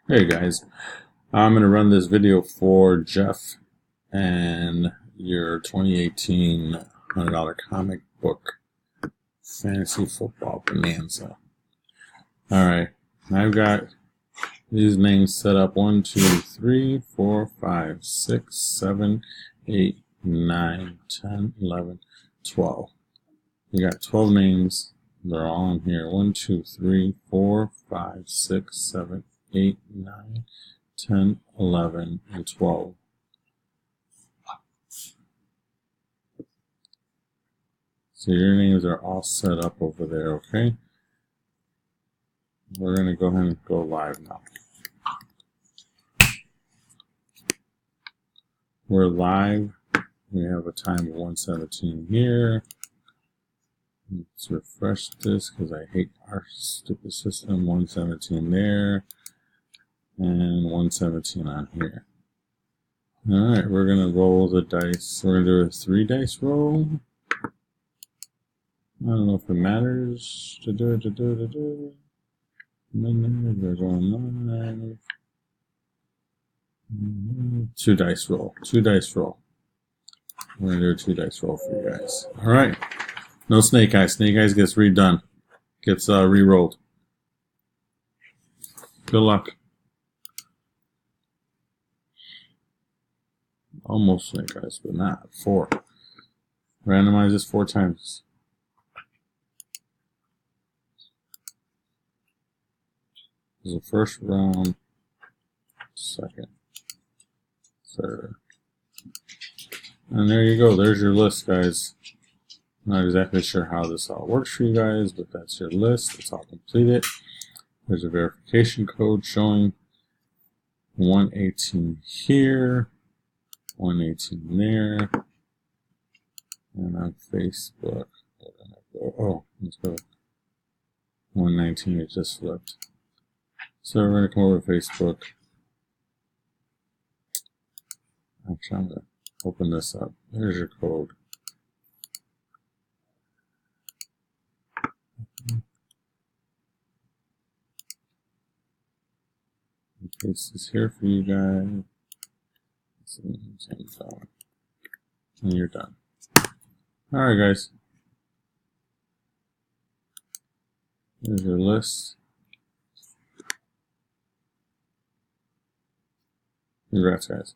Hey guys, I'm going to run this video for Jeff and your 2018 $100 comic book fantasy football bonanza. Alright, I've got these names set up 1, 2, 3, 4, 5, 6, 7, 8, 9, 10, 11, 12. You got 12 names. They're all in here. 1, 2, 3, 4, 5, 6, 7, 8, 9, 10, 11, and 12. So your names are all set up over there, okay? We're going to go ahead and go live now. We're live. We have a time of 1:17 here. Let's refresh this because I hate our stupid system. 1:17 there. And 1:17 on here. Alright, we're going to roll the dice. We're going to do a 3 dice roll. I don't know if it matters to do it. We're going live. 2 dice roll. 2 dice roll. We're going to do a 2 dice roll for you guys. Alright. No snake eyes. Snake eyes gets redone. Gets re-rolled. Good luck. Almost snake eyes, but not. 4. Randomize this 4 times. This is the first round, second, third. And there you go. There's your list, guys. Not exactly sure how this all works for you guys, but that's your list. It's all completed. There's a verification code showing 118 here, 118 there, and on Facebook. Oh, let's go. 119, it just flipped. So we're going to come over to Facebook. I'm trying to open this up. There's your code. Paste this here for you guys. And you're done. Alright, guys. There's your list. Congrats, guys.